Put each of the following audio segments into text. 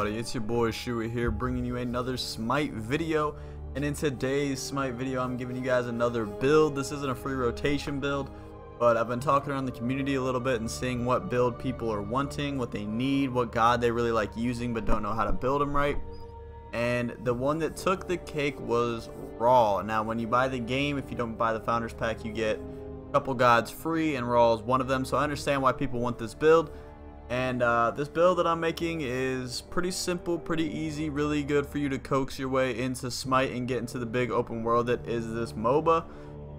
everybody, it's your boy Shuey here, bringing you another Smite video. And in today's Smite video, I'm giving you guys another build. This isn't a free rotation build, but I've been talking around the community a little bit and seeing what build people are wanting, what they need, what god they really like using but don't know how to build them right. And the one that took the cake was Raw. Now when you buy the game, if you don't buy the Founders Pack, you get a couple gods free, and Raw is one of them. So I understand why people want this build. And this build that I'm making is pretty simple, pretty easy, really good for you to coax your way into Smite and get into the big open world that is this MOBA.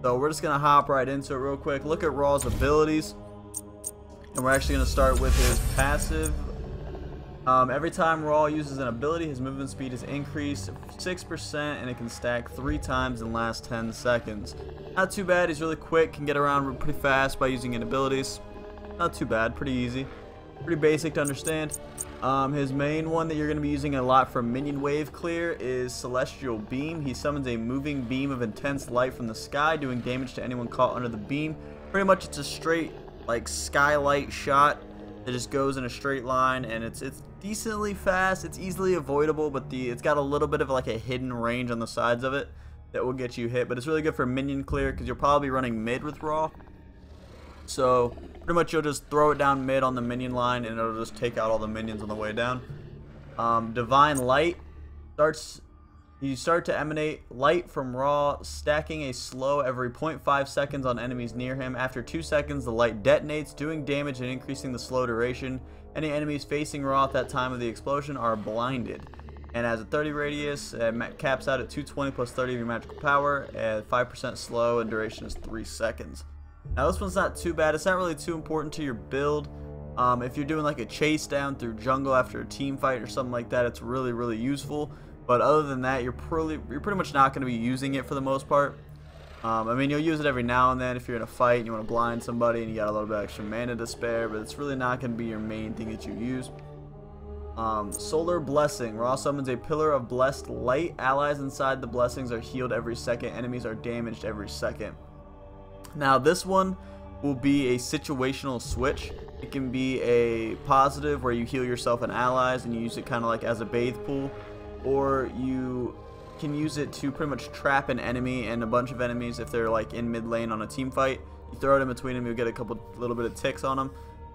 So we're just going to hop right into it real quick. Look at Raw's abilities. And we're actually going to start with his passive. Every time Raw uses an ability, his movement speed is increased 6% and it can stack 3 times in the last 10 seconds. Not too bad, he's really quick, can get around pretty fast by using abilities. Not too bad, pretty easy. Pretty basic to understand. His main one that you're going to be using a lot for minion wave clear is Celestial Beam. He summons a moving beam of intense light from the sky, doing damage to anyone caught under the beam. Pretty much it's a straight like skylight shot that just goes in a straight line, and it's decently fast. It's easily avoidable, but it's got a little bit of like a hidden range on the sides of it that will get you hit. But it's really good for minion clear because you'll probably be running mid with Raw. So pretty much you'll just throw it down mid on the minion line and it'll just take out all the minions on the way down. Divine Light you start to emanate light from Raw, stacking a slow every 0.5 seconds on enemies near him. After 2 seconds the light detonates, doing damage and increasing the slow duration. Any enemies facing Raw at that time of the explosion are blinded. And has a 30 radius, caps out at 220 plus 30 of your magical power, at 5% slow, and duration is 3 seconds. Now this one's not too bad. It's not really too important to your build. If you're doing like a chase down through jungle after a team fight or something like that, it's really useful. But other than that, you're pretty much not going to be using it for the most part. I mean, you'll use it every now and then if you're in a fight and you want to blind somebody and you got a little bit extra mana to spare, but it's really not going to be your main thing that you use. Solar Blessing. Raw summons a pillar of blessed light. Allies inside the blessings are healed every second. Enemies are damaged every second. Now this one will be a situational switch. It can be a positive where you heal yourself and allies and you use it kind of like as a bathe pool, or you can use it to pretty much trap an enemy and a bunch of enemies if they're like in mid lane on a team fight. You throw it in between them, you'll get a little bit of ticks on them.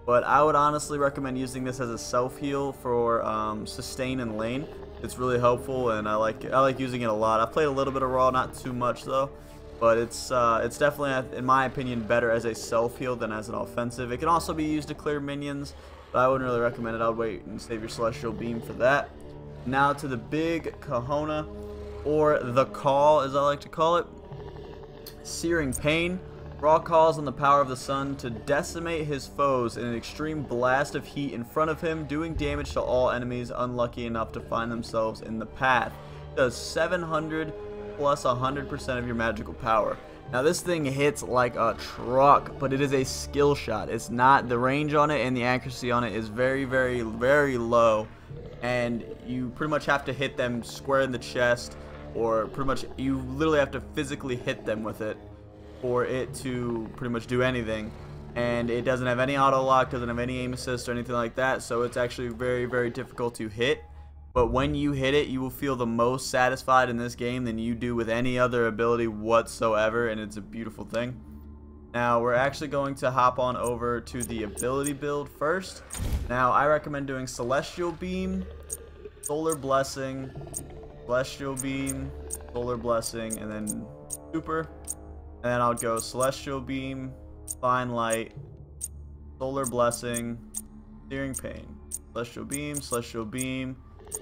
But I would honestly recommend using this as a self heal for sustain in lane. It's really helpful and I like using it a lot. I've played a little bit of Raw, not too much though. But it's definitely, in my opinion, better as a self-heal than as an offensive. It can also be used to clear minions, but I wouldn't really recommend it. I would wait and save your Celestial Beam for that. Now to the big kahuna, or the call as I like to call it. Searing Pain. Raw calls on the power of the sun to decimate his foes in an extreme blast of heat in front of him, doing damage to all enemies unlucky enough to find themselves in the path. Does 700 plus 100% of your magical power. Now this thing hits like a truck, but it is a skill shot. It's not, the range on it and the accuracy on it is very low, and you pretty much have to hit them square in the chest, or pretty much you literally have to physically hit them with it for it to pretty much do anything. And it doesn't have any auto lock, doesn't have any aim assist or anything like that, so it's actually very difficult to hit. But when you hit it, you will feel the most satisfied in this game than you do with any other ability whatsoever, and it's a beautiful thing. Now, we're actually going to hop on over to the ability build first. Now, I recommend doing Celestial Beam, Solar Blessing, Celestial Beam, Solar Blessing, and then Super. And then I'll go Celestial Beam, Divine Light, Solar Blessing, Searing Pain. Celestial Beam,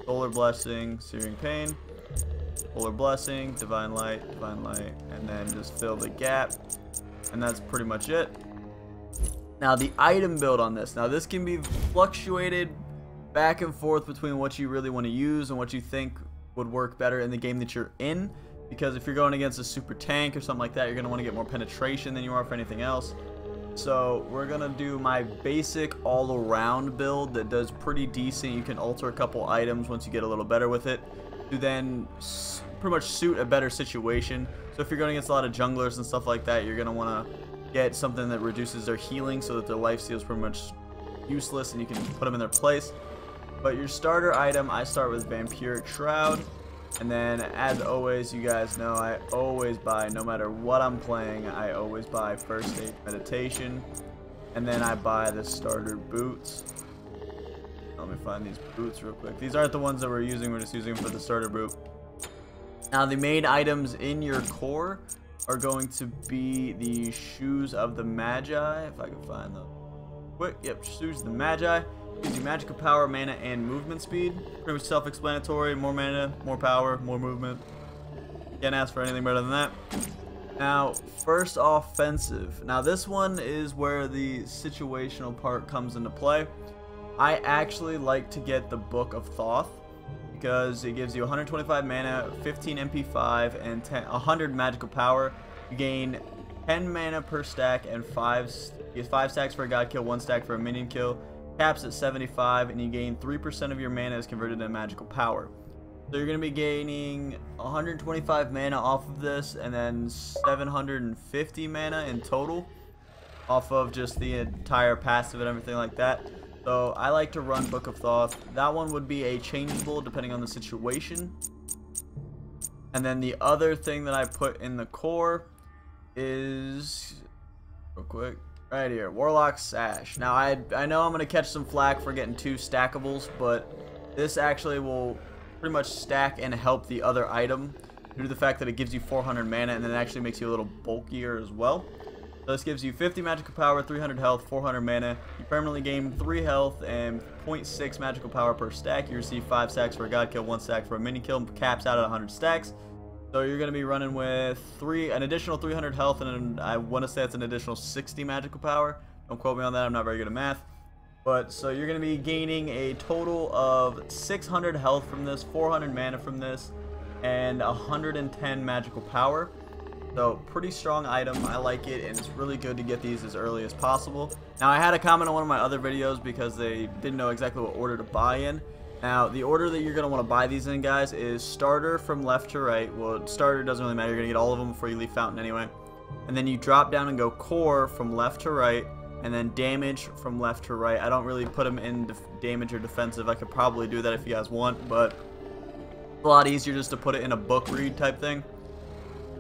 Solar Blessing, Searing Pain, Solar Blessing, Divine Light, and then just fill the gap. And that's pretty much it. Now the item build on this. Now this can be fluctuated back and forth between what you really want to use and what you think would work better in the game that you're in. Because if you're going against a super tank or something like that, you're going to want to get more penetration than you are for anything else. So we're going to do my basic all-around build that does pretty decent. You can alter a couple items once you get a little better with it to then pretty much suit a better situation. So if you're going against a lot of junglers and stuff like that, you're going to want to get something that reduces their healing so that their life steal is pretty much useless and you can put them in their place. But your starter item, I start with Vampiric Shroud. And then, as always, you guys know, I always buy, no matter what I'm playing, I always buy First Aid Meditation. And then I buy the starter boots. Let me find these boots real quick. These aren't the ones that we're using, we're just using them for the starter boot. Now, the main items in your core are going to be the Shoes of the Magi, if I can find them. Quick, yep, Shoes of the Magi. Gives you magical power, mana, and movement speed. Pretty much self-explanatory. More mana, more power, more movement. Can't ask for anything better than that. Now, first offensive. Now, this one is where the situational part comes into play. I actually like to get the Book of Thoth because it gives you 125 mana, 15 MP5, and 100 magical power. You gain 10 mana per stack and 5 stacks for a god kill, 1 stack for a minion kill. Caps at 75, and you gain 3% of your mana is converted into magical power. So you're going to be gaining 125 mana off of this, and then 750 mana in total off of just the entire passive and everything like that. So I like to run Book of Thoth. That one would be a changeable depending on the situation. And then the other thing that I put in the core is, real quick, right here, Warlock Sash. Now, I know I'm going to catch some flack for getting 2 stackables, but this actually will pretty much stack and help the other item due to the fact that it gives you 400 mana and then it actually makes you a little bulkier as well. So this gives you 50 magical power, 300 health, 400 mana. You permanently gain 3 health and 0.6 magical power per stack. You receive 5 stacks for a god kill, 1 stack for a mini kill, caps out at 100 stacks. So you're going to be running with an additional 300 health, and I want to say it's an additional 60 magical power. Don't quote me on that, I'm not very good at math. But so you're going to be gaining a total of 600 health from this, 400 mana from this, and 110 magical power. So pretty strong item, I like it, and it's really good to get these as early as possible. Now, I had a comment on one of my other videos because they didn't know exactly what order to buy in. Now, the order that you're going to want to buy these in, guys, is starter from left to right. Well, starter doesn't really matter. You're going to get all of them before you leave fountain anyway. And then you drop down and go core from left to right, and then damage from left to right. I don't really put them in damage or defensive. I could probably do that if you guys want, but it's a lot easier just to put it in a book read type thing.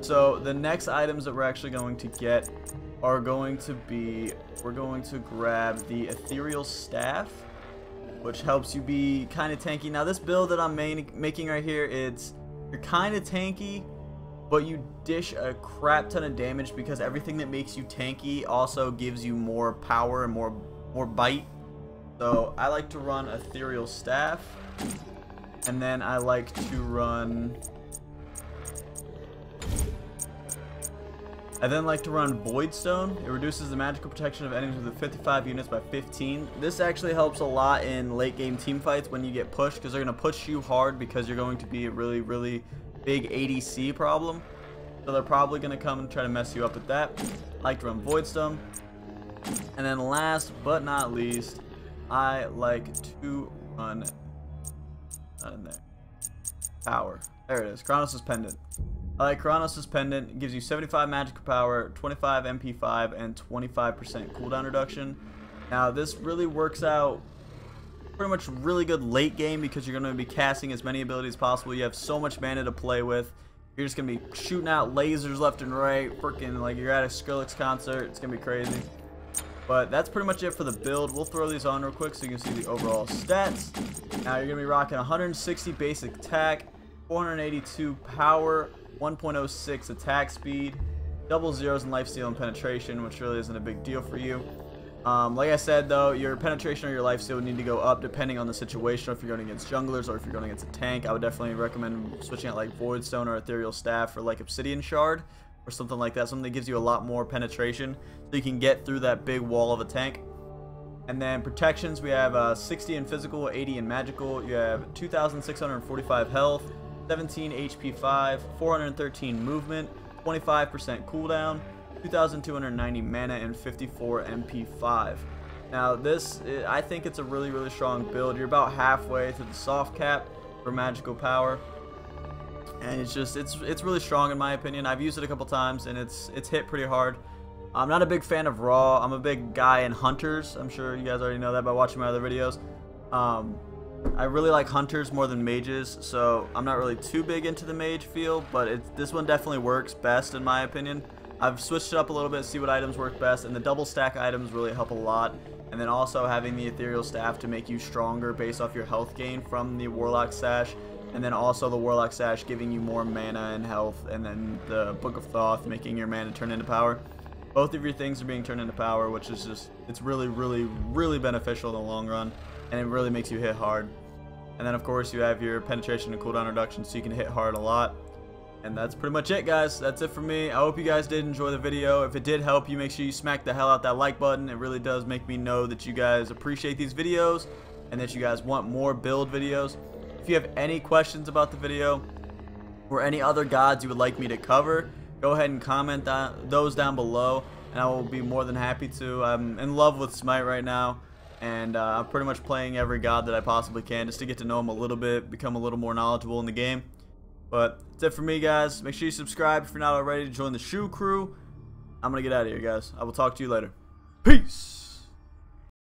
So the next items that we're actually going to get are going to be, we're going to grab the Ethereal Staff, which helps you be kind of tanky. Now, this build that I'm making right here, you're kind of tanky, but you dish a crap ton of damage because everything that makes you tanky also gives you more power and more bite. So I like to run Ethereal Staff, and then I like to run Voidstone. It reduces the magical protection of enemies with 55 units by 15. This actually helps a lot in late game team fights when you get pushed, because they're going to push you hard because you're going to be a really, really big ADC problem. So they're probably going to come and try to mess you up with that. I like to run Voidstone. And then last but not least, I like to run, not in there, Power. There it is, Kronos' Pendant. I like Kronos' Pendant. It gives you 75 magical power, 25 MP5, and 25% cooldown reduction. Now, this really works out pretty much really good late game because you're going to be casting as many abilities as possible. You have so much mana to play with. You're just going to be shooting out lasers left and right, freaking like you're at a Skrillex concert. It's going to be crazy. But that's pretty much it for the build. We'll throw these on real quick so you can see the overall stats. Now, you're going to be rocking 160 basic attack, 482 power, 1.06 attack speed, double zeros in lifesteal and penetration, which really isn't a big deal for you. Like I said, though, your penetration or your lifesteal would need to go up depending on the situation. If you're going against junglers or if you're going against a tank, I would definitely recommend switching out like Voidstone or Ethereal Staff or like Obsidian Shard or something like that. Something that gives you a lot more penetration so you can get through that big wall of a tank. And then protections, we have 60 in physical, 80 in magical. You have 2,645 health, 17 HP 5, 413 movement, 25% cooldown, 2,290 mana, and 54 MP 5. Now this, I think it's a really, really strong build. You're about halfway to the soft cap for magical power, and it's really strong in my opinion. I've used it a couple times and it's hit pretty hard. I'm not a big fan of Raw. I'm a big guy in Hunters. I'm sure you guys already know that by watching my other videos. I really like hunters more than mages, so I'm not really too big into the mage field, but this one definitely works best in my opinion. I've switched it up a little bit, see what items work best, and the double stack items really help a lot. And then also having the ethereal staff to make you stronger based off your health gain from the warlock sash, and then also the warlock sash giving you more mana and health, and then the book of Thoth making your mana turn into power. Both of your things are being turned into power, which is just, it's really beneficial in the long run, and it really makes you hit hard. And then of course you have your penetration and cooldown reduction, so you can hit hard a lot. And that's pretty much it, guys. That's it for me. I hope you guys did enjoy the video. If it did help you, make sure you smack the hell out that like button. It really does make me know that you guys appreciate these videos and that you guys want more build videos. If you have any questions about the video or any other gods you would like me to cover, go ahead and comment those down below, and I will be more than happy to. I'm in love with Smite right now, and I'm pretty much playing every god that I possibly can just to get to know them a little bit, become a little more knowledgeable in the game. But that's it for me, guys. Make sure you subscribe if you're not already to join the shoe crew. I'm going to get out of here, guys. I will talk to you later. Peace!